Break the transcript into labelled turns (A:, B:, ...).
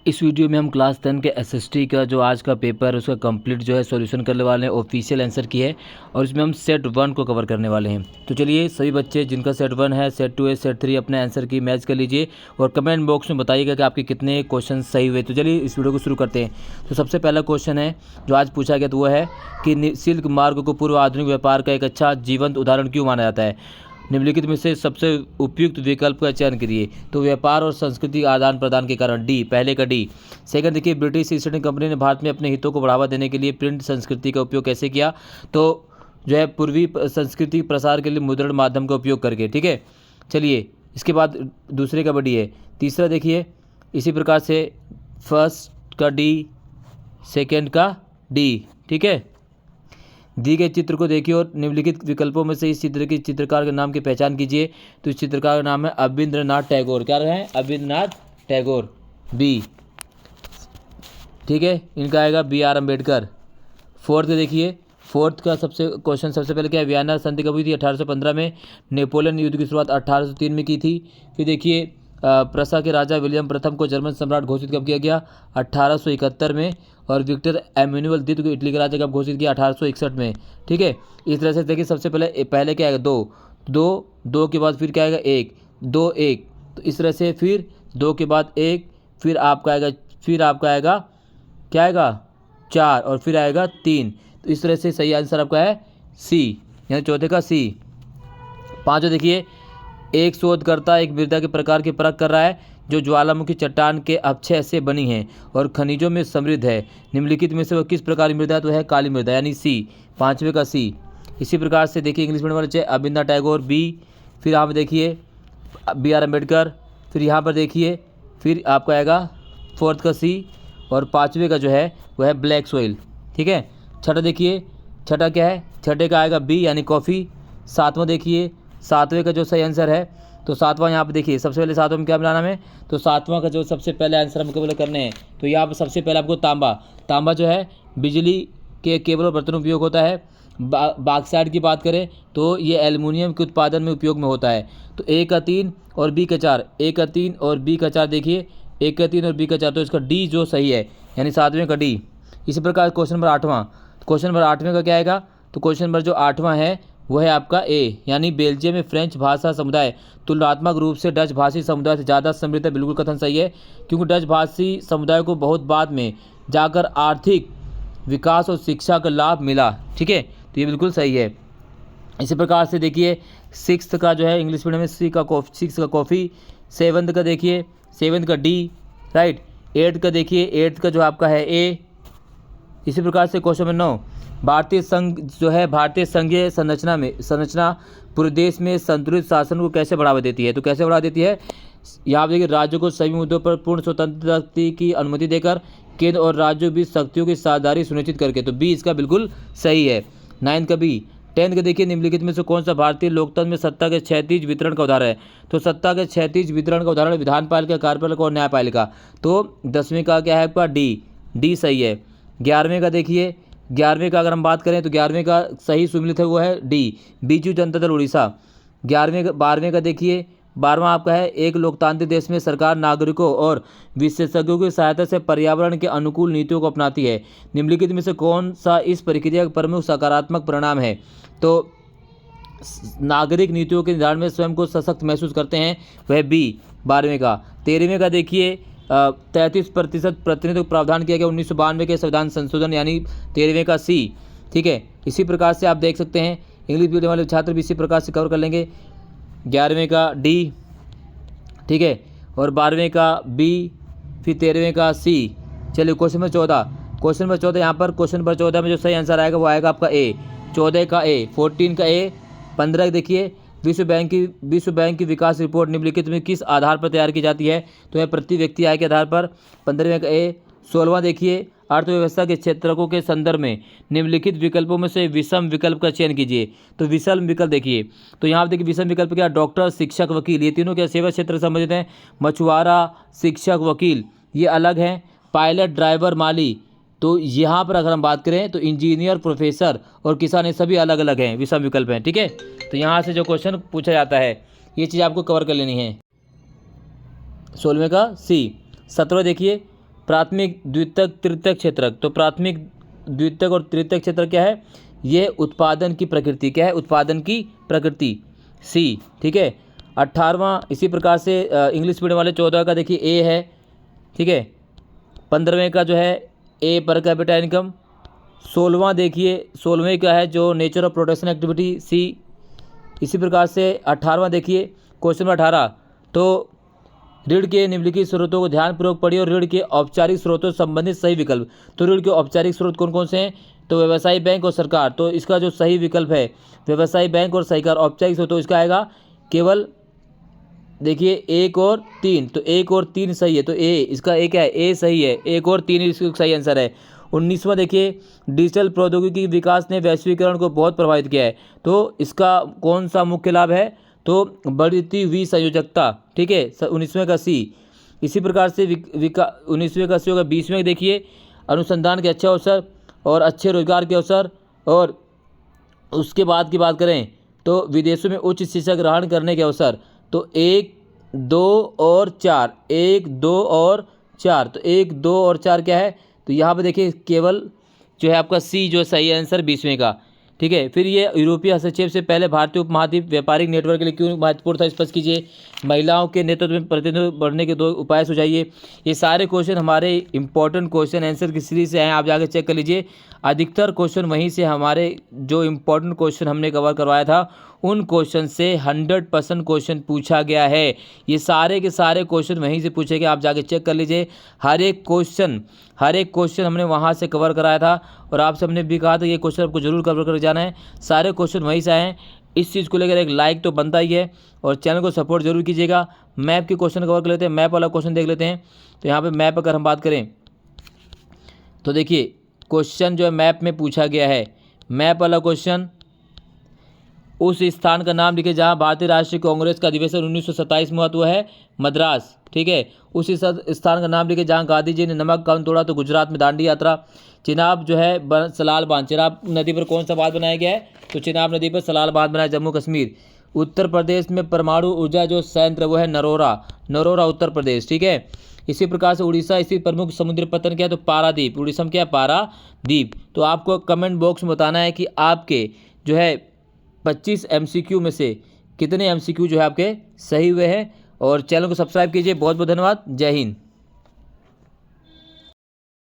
A: इस वीडियो में हम क्लास 10 के एसएसटी का जो आज का पेपर है उसका कंप्लीट जो है सॉल्यूशन करने वाले हैं। ऑफिशियल आंसर की है और इसमें हम सेट 1 को कवर करने वाले हैं। तो चलिए सभी बच्चे जिनका सेट 1 है, सेट 2 है, सेट 3 अपने आंसर की मैच कर लीजिए और कमेंट बॉक्स में बताइएगा कि आपके कितने क्वेश्चन सही हुए। तो चलिए इस वीडियो को शुरू करते हैं। तो सबसे पहला क्वेश्चन है जो आज पूछा गया तो वो है कि सिल्क मार्ग को पूर्व आधुनिक व्यापार का एक अच्छा जीवंत उदाहरण क्यों माना जाता है। निम्नलिखित में से सबसे उपयुक्त विकल्प का चयन करिए। तो व्यापार और संस्कृति आदान प्रदान के कारण, डी, पहले का डी। सेकंड देखिए, ब्रिटिश ईस्ट इंडिया कंपनी ने भारत में अपने हितों को बढ़ावा देने के लिए प्रिंट संस्कृति का उपयोग कैसे किया। तो जो है पूर्वी संस्कृति प्रसार के लिए मुद्रण माध्यम का उपयोग करके। ठीक है, चलिए इसके बाद दूसरे का डी है। तीसरा देखिए इसी प्रकार से फर्स्ट का डी, सेकेंड का डी। ठीक है, दी गए चित्र को देखिए और निम्नलिखित विकल्पों में से इस चित्र के चित्रकार के नाम की पहचान कीजिए। तो इस चित्रकार का नाम है अविंद्रनाथ टैगोर। क्या है? अविंद्रनाथ टैगोर, बी। ठीक है, इनका आएगा बी आर अम्बेडकर। फोर्थ देखिए, फोर्थ का सबसे पहले क्या है? वियना संधि कब हुई थी? 1815 में। नेपोलियन युद्ध की शुरुआत 1803 में की थी। फिर देखिए प्रसा के राजा विलियम प्रथम को जर्मन सम्राट घोषित कब किया गया? 1871 में। और विक्टर एम्यूनुअल द्वितीय को इटली का राजा कब घोषित किया? 1861 में। ठीक है, इस तरह से देखिए सबसे पहले क्या आएगा? दो के बाद फिर क्या आएगा? एक, दो एक। तो इस तरह से फिर दो के बाद एक, फिर आपका आएगा क्या आएगा? 4 और फिर आएगा 3। तो इस तरह से सही आंसर आपका है सी, यानी चौथे का सी। पाँचों देखिए, एक शोधकर्ता एक मृदा के प्रकार की परख कर रहा है जो ज्वालामुखी चट्टान के अपक्षय से बनी है और खनिजों में समृद्ध है। निम्नलिखित में से वह किस प्रकार की मृदा है? तो है काली मृदा, यानी सी, पाँचवें का सी। इसी प्रकार से देखिए इंग्लिश मीडियम वाले अविंद्रनाथ टैगोर, बी। फिर यहाँ पर देखिए बी आर अम्बेडकर। फिर यहाँ पर देखिए फिर आपका आएगा फोर्थ का सी और पाँचवें का जो है वह है ब्लैक सोइल। ठीक है, छठा देखिए, छठा क्या है? छठे का आएगा बी, यानी कॉफ़ी। सातवां देखिए, सातवें का जो सही आंसर है तो सातवां यहाँ पर देखिए सबसे पहले सातवां में क्या बनाना है? तो सातवां का जो सबसे पहले आंसर हमको पहले करने हैं तो यहाँ पर सबसे पहले आपको तांबा जो है बिजली के केबल और बर्तन उपयोग होता है। बॉक्साइट की बात करें तो ये एल्युमिनियम के उत्पादन में उपयोग में होता है। तो ए का 3 और बी का 4, ए का 3 और बी का 4 देखिए, ए का 3 और बी का 4, तो इसका डी जो सही है, यानी सातवें का डी। इसी प्रकार क्वेश्चन नंबर 8वां, क्वेश्चन नंबर 8वें का क्या आएगा? तो क्वेश्चन नंबर जो 8वां है वह है आपका ए, यानी बेल्जियम में फ्रेंच भाषा समुदाय तुलनात्मक रूप से डच भाषी समुदाय से ज़्यादा समृद्ध है। बिल्कुल कथन सही है, क्योंकि डच भाषी समुदाय को बहुत बाद में जाकर आर्थिक विकास और शिक्षा का लाभ मिला। ठीक है, तो ये बिल्कुल सही है। इसी प्रकार से देखिए सिक्स्थ का जो है इंग्लिश मीडियम में सिक्स का कॉफ़ी। सेवन्थ का देखिए, सेवन्थ का डी, राइट। एट्थ का देखिए, एट्थ का जो आपका है ए। इसी प्रकार से क्वेश्चन नंबर 9, भारतीय संघ जो है भारतीय संघीय संरचना पूरे देश में संतुलित शासन को कैसे बढ़ावा देती है? तो कैसे बढ़ावा देती है? यहाँ देखिए, राज्यों को सभी मुद्दों पर पूर्ण स्वतंत्रता की अनुमति देकर, केंद्र और राज्यों के बीच शक्तियों की साझेदारी सुनिश्चित करके। तो बी इसका बिल्कुल सही है। 9th का बी। 10th का देखिए, निम्नलिखित में से कौन सा भारतीय लोकतंत्र में सत्ता के क्षैतिज वितरण का उदाहरण है? तो सत्ता के क्षैतिज वितरण का उदाहरण विधानपालिका, कार्यपालिका और न्यायपालिका। तो 10वीं का क्या है आपका? डी सही है। 11वें का देखिए, 11वें का अगर हम बात करें तो 11वें का सही सुमिलित है वो है डी, बीजू जनता दल उड़ीसा। 12वें का देखिए, 12वां आपका है, एक लोकतांत्रिक देश में सरकार नागरिकों और विशेषज्ञों की सहायता से पर्यावरण के अनुकूल नीतियों को अपनाती है। निम्नलिखित में से कौन सा इस प्रक्रिया का प्रमुख सकारात्मक परिणाम है? तो नागरिक नीतियों के निर्धारण में स्वयं को सशक्त महसूस करते हैं, वह बी, 12वें का। 13वें का देखिए, 33% प्रतिनिधित्व प्रावधान किया गया 1992 के संविधान संशोधन, यानी 13वें का सी। ठीक है, इसी प्रकार से आप देख सकते हैं इंग्लिश मीडियम वाले छात्र भी इसी प्रकार से कवर कर लेंगे। 11वें का डी, ठीक है, और 12वें का बी, फिर 13वें का सी। चलिए क्वेश्चन नंबर 14, यहाँ पर क्वेश्चन नंबर 14 में जो सही आंसर आएगा वो आएगा आपका ए, 14 का ए, 14 का ए। 15 देखिए, विश्व बैंक की विकास रिपोर्ट निम्नलिखित में किस आधार पर तैयार की जाती है? तो यह प्रति व्यक्ति आय के आधार पर। 15वें का ए। 16वां देखिए, अर्थव्यवस्था के क्षेत्रकों के संदर्भ में निम्नलिखित विकल्पों में से विषम विकल्प का चयन कीजिए। तो विषम विकल्प देखिए, तो यहाँ देखिए विषम विकल्प क्या? डॉक्टर, शिक्षक, वकील, ये तीनों क्या सेवा क्षेत्र से संबंधित हैं। मछुआरा, शिक्षक, वकील ये अलग हैं। पायलट, ड्राइवर, माली, तो यहाँ पर अगर हम बात करें तो इंजीनियर, प्रोफेसर और किसान ये सभी अलग अलग हैं, विषम विकल्प हैं। ठीक है, तो यहाँ से जो क्वेश्चन पूछा जाता है ये चीज़ आपको कवर कर लेनी है। 16वें का सी। 17वां देखिए, प्राथमिक, द्वितीयक, तृतीयक क्षेत्रक। तो प्राथमिक, द्वितीयक और तृतीयक क्षेत्रक क्या है? ये उत्पादन की प्रकृति। क्या है? उत्पादन की प्रकृति, सी। ठीक है। 18वां इसी प्रकार से इंग्लिश मीडियम वाले 14 का देखिए ए है। ठीक है। 15वें का जो है ए पर कैपिटा इनकम। 16वां देखिए, 16वें का है जो नेचर ऑफ प्रोडक्शन एक्टिविटी, सी। इसी प्रकार से 18वां देखिए, क्वेश्चन नंबर 18, तो ऋण के निम्नलिखित स्रोतों को ध्यानपूर्वक पढ़िए और ऋण के औपचारिक स्रोतों से संबंधित सही विकल्प। तो ऋण के औपचारिक स्रोत कौन कौन से हैं? तो व्यवसायी बैंक और सरकार। तो इसका जो सही विकल्प है व्यवसायी बैंक और सरकार। औपचारिक स्रोत तो इसका आएगा केवल देखिए 1 और 3। तो 1 और 3 सही है, तो ए इसका ए क्या है? ए सही है, 1 और 3 इसका सही आंसर है। 19वां देखिए, डिजिटल प्रौद्योगिकी के विकास ने वैश्वीकरण को बहुत प्रभावित किया है। तो इसका कौन सा मुख्य लाभ है? तो बढ़ती हुई संयोजकता। ठीक है, 19वें का सी। इसी प्रकार से 19वें का सी होगा। 20वें देखिए, अनुसंधान के अच्छे अवसर और अच्छे रोजगार के अवसर। और उसके बाद की बात करें तो विदेशों में उच्च शिक्षा ग्रहण करने के अवसर। तो 1, 2 और 4, 1, 2 और 4। तो 1, 2 और 4 क्या है? तो यहाँ पे देखिए केवल जो है आपका सी जो सही आंसर 20वें का। ठीक है। फिर ये यूरोपीय हस्तक्षेप से पहले भारतीय उपमहाद्वीप व्यापारिक नेटवर्क के लिए क्यों महत्वपूर्ण था? स्पष्ट कीजिए। महिलाओं के नेतृत्व में प्रतिनिधित्व बढ़ने के 2 उपाय सुझाइए। ये सारे क्वेश्चन हमारे इंपॉर्टेंट क्वेश्चन आंसर की सीरीज से हैं, आप जाकर चेक कर लीजिए। अधिकतर क्वेश्चन वहीं से हमारे जो इंपॉर्टेंट क्वेश्चन हमने कवर करवाया था उन क्वेश्चन से 100% क्वेश्चन पूछा गया है। ये सारे के सारे क्वेश्चन वहीं से पूछे गए, आप जाके चेक कर लीजिए। हर एक क्वेश्चन हमने वहाँ से कवर कराया था और आपसे हमने भी कहा था ये क्वेश्चन आपको जरूर कवर कर जाना है। सारे क्वेश्चन वहीं से आए हैं। इस चीज़ को लेकर एक लाइक तो बनता ही है और चैनल को सपोर्ट जरूर कीजिएगा। मैप के क्वेश्चन कवर कर लेते हैं, मैप वाला क्वेश्चन देख लेते हैं। तो यहाँ पर मैप अगर हम बात करें तो देखिए क्वेश्चन जो है मैप में पूछा गया है। मैप वाला क्वेश्चन, उस स्थान का नाम लिखे जहां भारतीय राष्ट्रीय कांग्रेस का अधिवेशन 1927 में हुआ, तो है मद्रास। ठीक है। उस स्थान का नाम लिखे जहां गांधी जी ने नमक कानून तोड़ा, तो गुजरात में दांडी यात्रा। चिनाब जो है सलाल बांध, चिनाब नदी पर कौन सा बांध बनाया गया है? तो चिनाब नदी पर सलाल बांध बनाया, जम्मू कश्मीर। उत्तर प्रदेश में परमाणु ऊर्जा जो संयंत्र वो है नरोरा उत्तर प्रदेश। ठीक है। इसी प्रकार से उड़ीसा स्थित प्रमुख समुद्री पत्तन क्या है? तो पारादीप। उड़ीसा में क्या है? पारादीप। तो आपको कमेंट बॉक्स में बताना है कि आपके जो है 25 MCQ में से कितने MCQ जो है आपके सही हुए हैं। और चैनल को सब्सक्राइब कीजिए। बहुत बहुत धन्यवाद। जय हिंद।